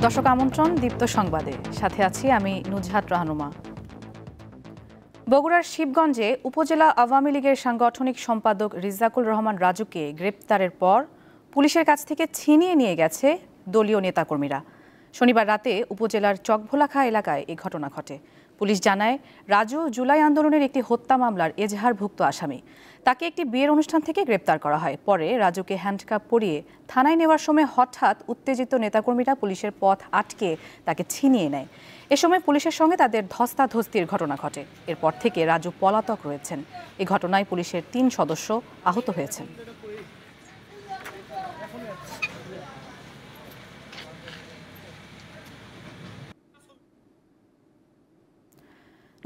দর্শক আমন্ত্রণ দীপ্ত সংবাদে, সাথে আছি আমি নুজহাত রাহনুমা। বগুড়ার শিবগঞ্জে উপজেলা আওয়ামী লীগের সাংগঠনিক সম্পাদক রিজাকুল রহমান রাজুকে গ্রেপ্তারের পর পুলিশের কাছ থেকে ছিনিয়ে নিয়ে গেছে দলীয় নেতাকর্মীরা। শনিবার রাতে উপজেলার চকভোলাখা এলাকায় এই ঘটনা ঘটে। পুলিশ জানায়, রাজু জুলাই আন্দোলনের একটি হত্যা মামলার এজাহারভুক্ত আসামি। তাকে একটি বিয়ের অনুষ্ঠান থেকে গ্রেপ্তার করা হয়। পরে রাজুকে হ্যান্ডকাপ পরিয়ে থানায় নেওয়ার সময় হঠাৎ উত্তেজিত নেতাকর্মীরা পুলিশের পথ আটকে তাকে ছিনিয়ে নেয়। এ সময় পুলিশের সঙ্গে তাদের ধস্তাধস্তির ঘটনা ঘটে। এরপর থেকে রাজু পলাতক রয়েছেন। এই ঘটনায় পুলিশের ৩ সদস্য আহত হয়েছেন।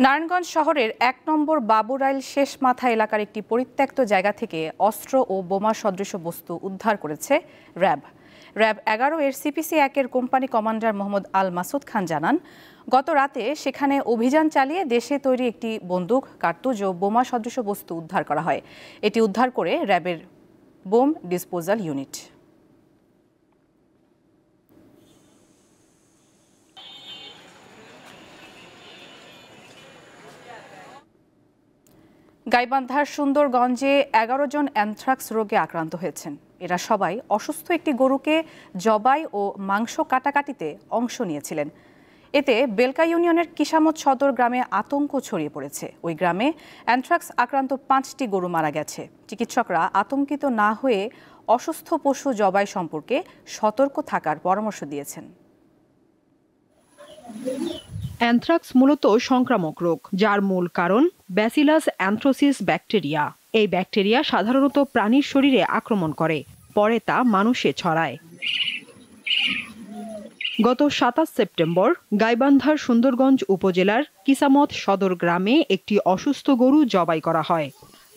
নারায়ণগঞ্জ শহরের ১ নম্বর বাবুরাইল শেষ মাথা এলাকার একটি পরিত্যক্ত জায়গা থেকে অস্ত্র ও বোমা সদৃশ বস্তু উদ্ধার করেছে র্যাব। র্যাব ১১ এর সিপিসি ১-এর কোম্পানি কমান্ডার মোহাম্মদ আল মাসুদ খান জানান, গত রাতে সেখানে অভিযান চালিয়ে দেশে তৈরি একটি বন্দুক, কার্তুজ ও বোমা সদৃশ বস্তু উদ্ধার করা হয়। এটি উদ্ধার করে র্যাবের বোম ডিসপোজাল ইউনিট। গাইবান্ধার সুন্দরগঞ্জে ১১ জন অ্যানথ্রাক্স রোগে আক্রান্ত হয়েছেন। এরা সবাই অসুস্থ একটি গরুকে জবাই ও মাংস কাটাকাটিতে অংশ নিয়েছিলেন। এতে বেলকা ইউনিয়নের কিসামত সদর গ্রামে আতঙ্ক ছড়িয়ে পড়েছে। ওই গ্রামে অ্যানথ্রাক্স আক্রান্ত ৫টি গরু মারা গেছে। চিকিৎসকরা আতঙ্কিত না হয়ে অসুস্থ পশু জবাই সম্পর্কে সতর্ক থাকার পরামর্শ দিয়েছেন। অ্যানথ্রাক্স মূলত সংক্রামক রোগ, যার মূল কারণ ব্যাসিলাস অ্যানথ্রোসিস ব্যাকটেরিয়া। এই ব্যাকটেরিয়া সাধারণত প্রাণীর শরীরে আক্রমণ করে, পরে তা মানুষে ছড়ায়। গত ২৭ সেপ্টেম্বর গাইবান্ধার সুন্দরগঞ্জ উপজেলার কিসামত সদর গ্রামে একটি অসুস্থ গরু জবাই করা হয়।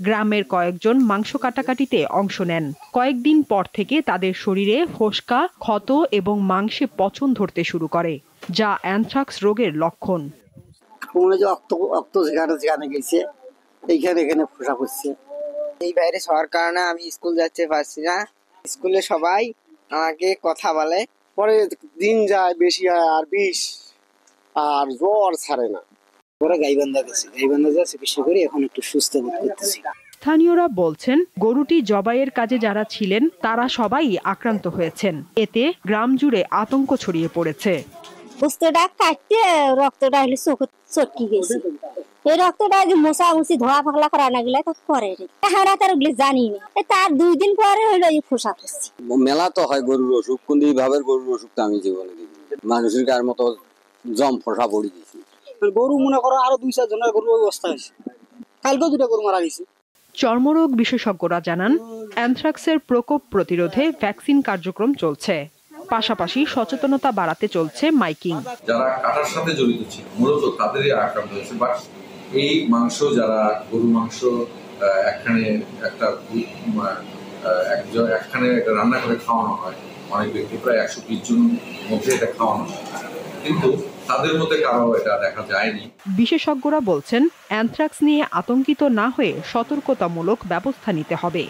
গ্রামের কয়েকজন মাংস কাটাকাটিতে অংশ নেন। কয়েকদিন পর থেকে তাদের শরীরে ফোসকা, ক্ষত এবং মাংসে পচন ধরতে শুরু করে, যা অ্যানথ্রাক্স রোগের লক্ষণ। এই ভাইরাস হওয়ার কারণে আমি স্কুল যেতে পারছি না। স্কুলে সবাই আমাকে কথা বলে, পরে দিন যায়, বেশি হয় আর বিষ আর জ্বর ছাড়ে না। পরে গাইবান্ধা চিকিৎসা করে এখন একটু সুস্থ বোধ করতেছি। স্থানীয়রা বলছেন, গরুটি জবাইয়ের কাজে যারা ছিলেন তারা সবাই আক্রান্ত হয়েছেন। এতে গ্রাম জুড়ে আতঙ্ক ছড়িয়ে পড়েছে। বুঝতেটা কাটতে রক্তটা হলে চোখ চটকি গেছে। এই রক্তটা মোছামুছি ধোয়া ফাকলা করা না গেলে তো করে আমরা তার ওগুলো জানি না। তার ২ দিন পরে হইলো এই ফোসা করছি। মেলা তো হয় গরুর অসুখ, কোন ভাবের গরুর অসুখ তো আমি জীবনে দেখি। মানুষের গায়ের মতো জম ফোসা পড়ে গেছি। গরু মনে করো আরো ২-৪ জনের গরুর অবস্থা হয়েছে। কালকে ২টা গরু মারা গেছে। চর্মরোগ বিশেষজ্ঞরা জানান, অ্যানথ্রাক্সের প্রকোপ প্রতিরোধে ভ্যাকসিন কার্যক্রম চলছে। পাশাপাশি সচেতনতা বাড়াতে চলছে মাইকিং। যারা কাটার সাথে জড়িত ছিল মূলত তাদেরই আক্রান্ত হয়েছে। বাট এই মাংস, যারা গরু মাংস একখানে রান্না করে খাওয়ানো হয়, অনেক ব্যক্তি প্রায় ১২০ জন মধ্যে এটা খাওয়ানো হয়, কিন্তু তাদের মধ্যে কারো এটা দেখা যায়নি। বিশেষজ্ঞরা বলছেন, অ্যানথ্রাক্স নিয়ে আতঙ্কিত না হয়ে সতর্কতামূলক ব্যবস্থা নিতে হবে।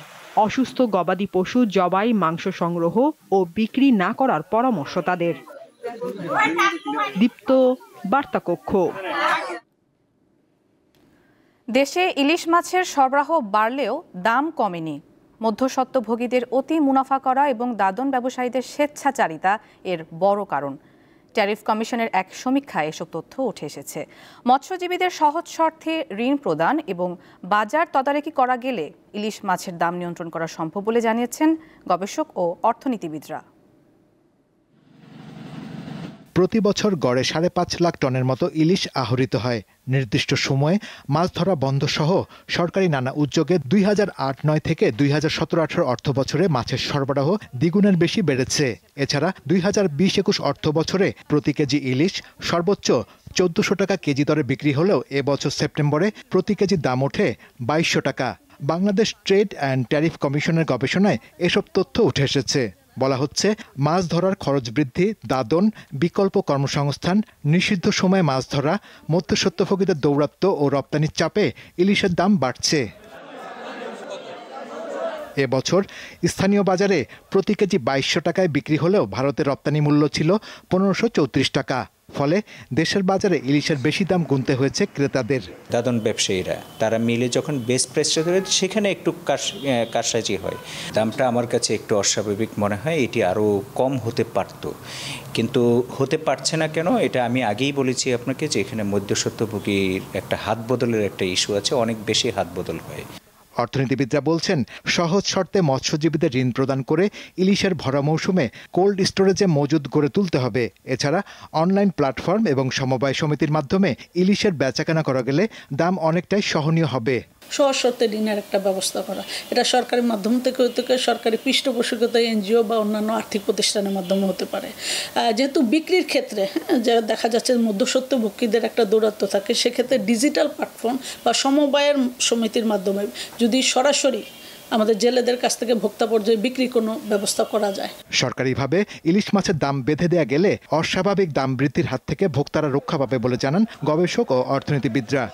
অসুস্থ গবাদি পশু জবাই, মাংস সংগ্রহ ও বিক্রি না করার পরামর্শ তাদের। দীপ্ত বার্তা কক্ষ। দেশে ইলিশ মাছের সরবরাহ বাড়লেও দাম কমেনি। মধ্যস্বত্বভোগীদের অতি মুনাফা করা এবং দাদন ব্যবসায়ীদের স্বেচ্ছাচারিতা এর বড় কারণ। ট্যারিফ কমিশনের এক সমীক্ষায় এসব তথ্য উঠে এসেছে। মৎস্যজীবীদের সহজ শর্তে ঋণ প্রদান এবং বাজার তদারকি করা গেলে ইলিশ মাছের দাম নিয়ন্ত্রণ করা সম্ভব বলে জানিয়েছেন গবেষক ও অর্থনীতিবিদরা। প্রতি বছর গড়ে ৫.৫ লাখ টনের মতো ইলিশ আহরিত হয়। নির্দিষ্ট সময়ে মাছ ধরা বন্ধ সহ সরকারি নানা উদ্যোগে ২০০৮-৯ থেকে ২০১৭-১৮ অর্থ বছরে মাছের সরবরাহ দ্বিগুণের বেশি বেড়েছে। এছাড়া ২০২০-২১ অর্থ বছরে প্রতি কেজি ইলিশ সর্বোচ্চ ১৪০০ টাকা কেজি দরে বিক্রি হলেও এবছর সেপ্টেম্বরে প্রতি কেজি দাম ওঠে ২২০০ টাকা। বাংলাদেশ ট্রেড অ্যান্ড ট্যারিফ কমিশনের গবেষণায় এসব তথ্য উঠে এসেছে। বলা হচ্ছে, মাছ ধরার খরচ বৃদ্ধি, দাদন, বিকল্প কর্মসংস্থান, নিষিদ্ধ সময়ে মাছ ধরা, মধ্যস্বত্বভোগীদের দৌরাত্ম্য ও রপ্তানির চাপে ইলিশের দাম বাড়ছে। এবছর স্থানীয় বাজারে প্রতি কেজি 2200 টাকায় বিক্রি হলেও ভারতের রপ্তানি মূল্য ছিল 1534 টাকা। ফলে দেশের বাজারে ইলিশের বেশি দাম গুনতে হয়েছে ক্রেতাদের। দাদন ব্যবসায়ীরা তারা মিলে যখন বেস্ট প্রাইসটা ধরে সেখানে একটু কারসাজি হয়। দামটা আমার কাছে একটু অস্বাভাবিক মনে হয়, এটি আরও কম হতে পারত, কিন্তু হতে পারছে না কেন এটা আমি আগেই বলেছি আপনাকে যে এখানে মধ্যস্বত্বভোগীর একটা হাত বদলের একটা ইস্যু আছে, অনেক বেশি হাত বদল হয়। অর্থনীতিবিদরা বলছেন সহজ শর্তে মৎস্যজীবীদের ঋণ প্রদান করে ইলিশের ভরা মৌসুমে কোল্ড স্টোরেজে মজুদ গড়ে তুলতে হবে। এছাড়া অনলাইন প্ল্যাটফর্ম এবং সমবায় সমিতির মাধ্যমে ইলিশের বেচাকেনা করা গেলে দাম অনেকটাই সহনীয় হবে। সহজ শর্তে ঋণের একটা ব্যবস্থা করা, এটা সরকারি মাধ্যম থেকে সরকারি পৃষ্ঠপোষকতা এনজিও বা অন্যান্য আর্থিক প্রতিষ্ঠানের মাধ্যমে হতে পারে। যেহেতু বিক্রির ক্ষেত্রে যে দেখা যাচ্ছে মধ্যস্বত্বভোগীদের একটা দৌরাত্ম্য থাকে, সেক্ষেত্রে ডিজিটাল প্ল্যাটফর্ম বা সমবায়ের সমিতির মাধ্যমে যদি সরাসরি আমাদের জেলেদের কাছ থেকে ভোক্তা পর্যায়ে বিক্রি কোনো ব্যবস্থা করা যায়। সরকারিভাবে ইলিশ মাছের দাম বেঁধে দেয়া গেলে অস্বাভাবিক দাম বৃদ্ধির হাত থেকে ভোক্তারা রক্ষা পাবে বলে জানান গবেষক ও অর্থনীতিবিদরা।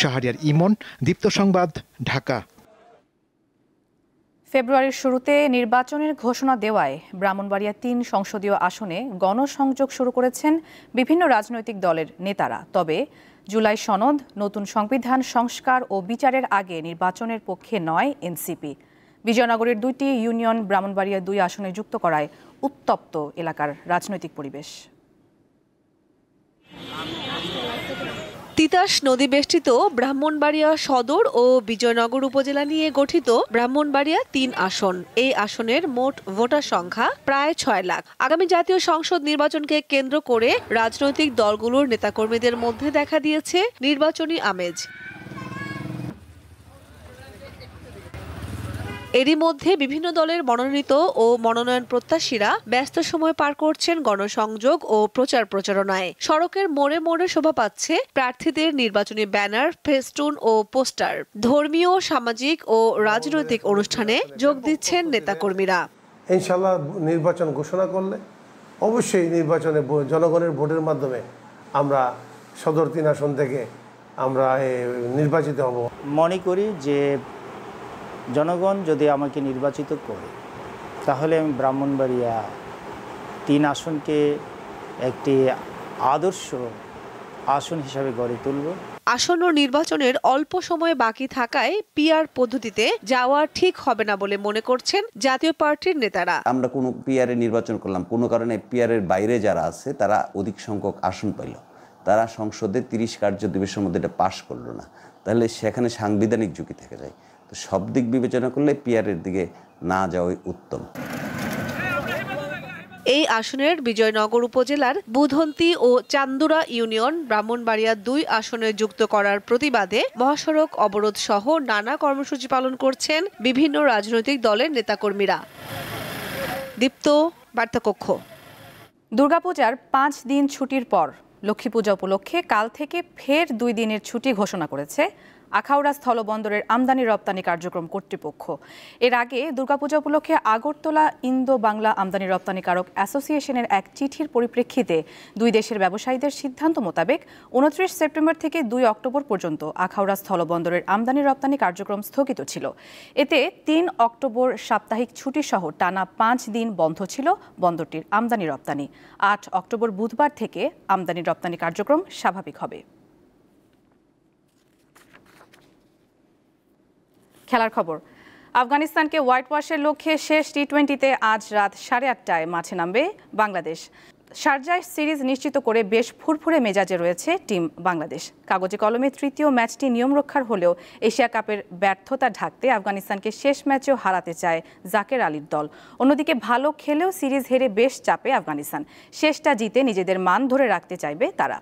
শাহরিয়ার ইমন, দীপ্ত সংবাদ, ঢাকা। ফেব্রুয়ারির শুরুতে নির্বাচনের ঘোষণা দেওয়ায় ব্রাহ্মণবাড়িয়া ৩ সংসদীয় আসনে গণসংযোগ শুরু করেছেন বিভিন্ন রাজনৈতিক দলের নেতারা। তবে জুলাই সনদ, নতুন সংবিধান সংস্কার ও বিচারের আগে নির্বাচনের পক্ষে নয় এনসিপি। বিজয়নগরের 2টি ইউনিয়ন ব্রাহ্মণবাড়িয়া 2 আসনে যুক্ত করায় উত্তপ্ত এলাকার রাজনৈতিক পরিবেশ। তিতাস নদী বেষ্টিত ব্রাহ্মণবাড়িয়া সদর ও বিজয়নগর উপজেলা নিয়ে গঠিত ব্রাহ্মণবাড়িয়া 3 আসন। এই আসনের মোট ভোটার সংখ্যা প্রায় 6 লাখ। আগামী জাতীয় সংসদ নির্বাচনকে কেন্দ্র করে রাজনৈতিক দলগুলোর নেতাকর্মীদের মধ্যে দেখা দিয়েছে নির্বাচনী আমেজ। এরই মধ্যে বিভিন্ন দলের মনোনীত ও মনোনয়ন প্রত্যাশীরা ব্যস্ত সময় পার করছেন গণসংযোগ ও প্রচার প্রচারণায়। সড়কের মোড়ে মোড়ে শোভা পাচ্ছে প্রার্থীদের নির্বাচনী ব্যানার, ফেস্টুন ও পোস্টার। ধর্মীয়, সামাজিক ও রাজনৈতিক অনুষ্ঠানে যোগ দিচ্ছেন নেতাকর্মীরা। ইনশাআল্লাহ নির্বাচন ঘোষণা করলে অবশ্যই নির্বাচনে জনগণের ভোটের মাধ্যমে আমরা সদর 3 আসন থেকে আমরা নির্বাচিত হব। মনে করি যে জনগণ যদি আমাকে নির্বাচিত করে তাহলে আমি ব্রাহ্মণবাড়িয়া 3 আসনকে একটি আদর্শ আসন হিসাবে গড়ে তুলব। আসন্ন নির্বাচনের অল্প সময় বাকি থাকায় পিআর পদ্ধতিতে যাওয়া ঠিক হবে না বলে মনে করছেন জাতীয় পার্টির নেতারা। আমরা কোনো পিআর নির্বাচন করলাম, কোনো কারণে পিআরের বাইরে যারা আছে তারা অধিক সংখ্যক আসন পাইল, তারা সংসদে 30 কার্য দিবসের মধ্যে এটা পাশ করলো না, তাহলে সেখানে সাংবিধানিক ঝুঁকি থেকে যায়। তো সব দিক বিবেচনা করলে পিআরের দিকে না যাওয়াই উত্তম। এই আসনের বিজয়নগর উপজেলার বুধন্তি ও চান্দুরা ইউনিয়ন ব্রাহ্মণবাড়িয়া 2 আসনে যুক্ত করার প্রতিবাদে মহাসড়ক অবরোধ সহ নানা কর্মসূচি পালন করছেন বিভিন্ন রাজনৈতিক দলের নেতাকর্মীরা। দীপ্ত, বার্তাকক্ষ। দুর্গাপূজার 5 দিন ছুটির পর লক্ষ্মী পূজা উপলক্ষে কাল থেকে ফের 2 দিনের ছুটি ঘোষণা করেছে আখাউড়া স্থলবন্দরের আমদানি রপ্তানি কার্যক্রম কর্তৃপক্ষ। এর আগে দুর্গাপূজা উপলক্ষে আগরতলা ইন্দো বাংলা আমদানি রপ্তানিকারক অ্যাসোসিয়েশনের এক চিঠির পরিপ্রেক্ষিতে 2 দেশের ব্যবসায়ীদের সিদ্ধান্ত মোতাবেক 29 সেপ্টেম্বর থেকে 2 অক্টোবর পর্যন্ত আখাউড়া স্থলবন্দরের আমদানি রপ্তানি কার্যক্রম স্থগিত ছিল। এতে 3 অক্টোবর সাপ্তাহিক ছুটি সহ টানা 5 দিন বন্ধ ছিল বন্দরটির আমদানি রপ্তানি। 8 অক্টোবর বুধবার থেকে আমদানি রপ্তানি কার্যক্রম স্বাভাবিক হবে। খেলার খবর। আফগানিস্তানকে হোয়াইট ওয়াশের লক্ষ্যে শেষ টি20তে আজ রাত 8:30টায় মাঠে নামবে বাংলাদেশ। শারজায় সিরিজ নিশ্চিত করে বেশ ফুরফুরে মেজাজে রয়েছে টিম বাংলাদেশ। কাগজে কলমে তৃতীয় ম্যাচটি নিয়ম রক্ষার হলেও এশিয়া কাপের ব্যর্থতা ঢাকতে আফগানিস্তানকে শেষ ম্যাচেও হারাতে চায় জাকের আলীর দল। অন্যদিকে ভালো খেলেও সিরিজ হেরে বেশ চাপে আফগানিস্তান। শেষটা জিতে নিজেদের মান ধরে রাখতে চাইবে তারা।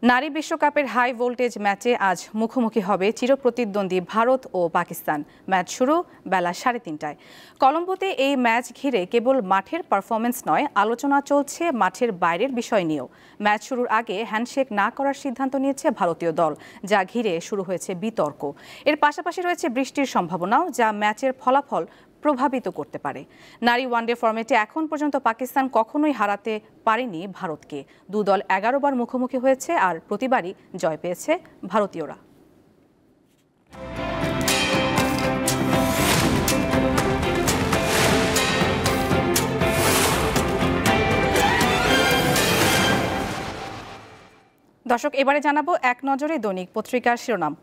নারী বিশ্বকাপের হাই ভোল্টেজ ম্যাচে আজ মুখোমুখি হবে চিরপ্রতিদ্বন্দ্বী ভারত ও পাকিস্তান। ম্যাচ শুরু বেলা 3:30টায়। কলম্বোতে এই ম্যাচ ঘিরে কেবল মাঠের পারফরমেন্স নয়, আলোচনা চলছে মাঠের বাইরের বিষয় নিয়েও। ম্যাচ শুরুর আগে হ্যান্ডশেক না করার সিদ্ধান্ত নিয়েছে ভারতীয় দল, যা ঘিরে শুরু হয়েছে বিতর্ক। এর পাশাপাশি রয়েছে বৃষ্টির সম্ভাবনাও, যা ম্যাচের ফলাফল প্রভাবিত করতে পারে। নারী ওয়ানডে ফরম্যাটে এখন পর্যন্ত পাকিস্তান কখনোই হারাতে পারেনি ভারতকে। 2 দল 11 বার মুখোমুখি হয়েছে, আর প্রতিবারই জয় পেয়েছে ভারতীয়রা। দর্শক, এবারে জানাবো এক নজরে দৈনিক পত্রিকার শিরোনাম।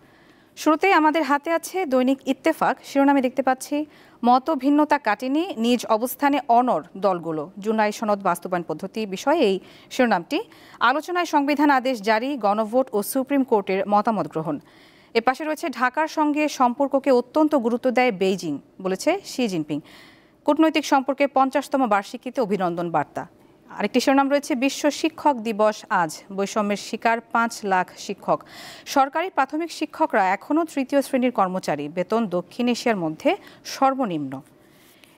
শুরুতেই আমাদের হাতে আছে দৈনিক ইত্তেফাক। শিরোনামে দেখতে পাচ্ছি, মত ভিন্নতা কাটেনি, নিজ অবস্থানে অনড় দলগুলো, জুলাই সনদ বাস্তবায়ন পদ্ধতি বিষয়ে এই শিরোনামটি। আলোচনায় সংবিধান আদেশ জারি, গণভোট ও সুপ্রিম কোর্টের মতামত গ্রহণ। এপাশে রয়েছে ঢাকার সঙ্গে সম্পর্ককে অত্যন্ত গুরুত্ব দেয় বেইজিং, বলেছে শি জিনপিং। কূটনৈতিক সম্পর্কের 50তম বার্ষিকীতে অভিনন্দন বার্তা। আরেকটি শিরোনাম রয়েছে, বিশ্ব শিক্ষক দিবস আজ, বৈষম্যের শিকার 5 লাখ শিক্ষক। সরকারি প্রাথমিক শিক্ষকরা এখনও 3য় শ্রেণীর কর্মচারী, বেতন দক্ষিণ এশিয়ার মধ্যে সর্বনিম্ন।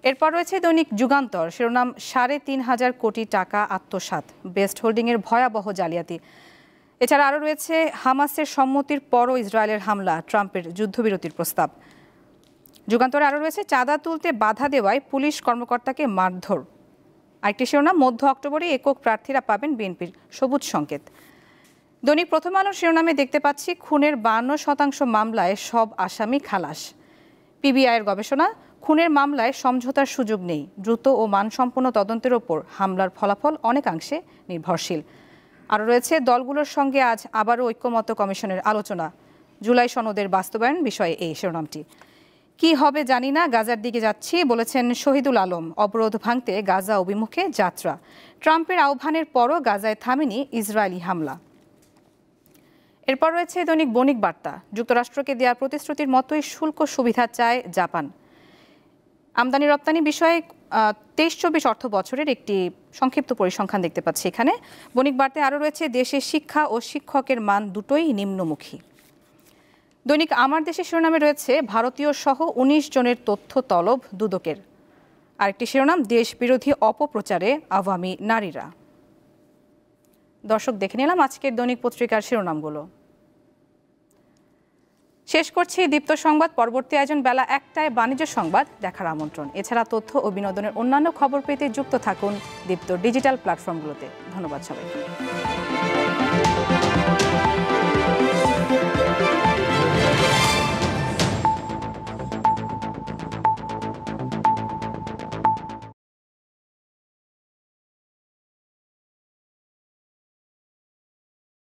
এরপর রয়েছে দৈনিক যুগান্তর। শিরোনাম, 3.5 কোটি টাকা আত্মসাৎ, বেস্ট হোল্ডিংয়ের ভয়াবহ জালিয়াতি। এছাড়া আরও রয়েছে, হামাসের সম্মতির পরও ইসরায়েলের হামলা, ট্রাম্পের যুদ্ধবিরতির প্রস্তাব। যুগান্তরে আরও রয়েছে, চাঁদা তুলতে বাধা দেওয়ায় পুলিশ কর্মকর্তাকে মারধর। আরেকটি শিরোনাম, মধ্য অক্টোবরে একক প্রার্থীরা পাবেন বিএনপির সবুজ সংকেত। দৈনিক প্রথম আলোর শিরোনামে দেখতে পাচ্ছি, খুনের 52% মামলায় সব আসামি খালাস। পিবিআইয়ের গবেষণা, খুনের মামলায় সমঝোতার সুযোগ নেই, দ্রুত ও মানসম্পন্ন তদন্তের ওপর হামলার ফলাফল অনেকাংশে নির্ভরশীল। আরও রয়েছে, দলগুলোর সঙ্গে আজ আবারও ঐক্যমত্য কমিশনের আলোচনা, জুলাই সনদের বাস্তবায়ন বিষয়ে এই শিরোনামটি। কি হবে জানি না, গাজার দিকে যাচ্ছি, বলেছেন শহীদুল আলম। অবরোধ ভাঙতে গাজা অভিমুখে যাত্রা। ট্রাম্পের আহ্বানের পরও গাজায় থামেনি ইসরায়েলি হামলা। এরপর রয়েছে দৈনিক বণিক বার্তা। যুক্তরাষ্ট্রকে দেওয়া প্রতিশ্রুতির মতোই শুল্ক সুবিধা চায় জাপান। আমদানি রপ্তানি বিষয়ে 23-24 অর্থ বছরের একটি সংক্ষিপ্ত পরিসংখ্যান দেখতে পাচ্ছি এখানে। বণিক বার্তায় আরও রয়েছে, দেশে শিক্ষা ও শিক্ষকের মান দুটোই নিম্নমুখী। দৈনিক আমার দেশের শিরোনামে রয়েছে, ভারতীয় সহ 19 জনের তথ্য তলব দুদকের। আরেকটি শিরোনাম, দেশ বিরোধী অপপ্রচারে আওয়ামী নারীরা। দর্শক, দেখে নিলাম আজকের দৈনিক পত্রিকার শিরোনামগুলো। শেষ করছি দীপ্ত সংবাদ। পরবর্তী আয়োজন বেলা 1টায় বাণিজ্য সংবাদ দেখার আমন্ত্রণ। এছাড়া তথ্য ও বিনোদনের অন্যান্য খবর পেতে যুক্ত থাকুন দীপ্ত ডিজিটাল প্ল্যাটফর্মগুলোতে। ধন্যবাদ সবাইকে।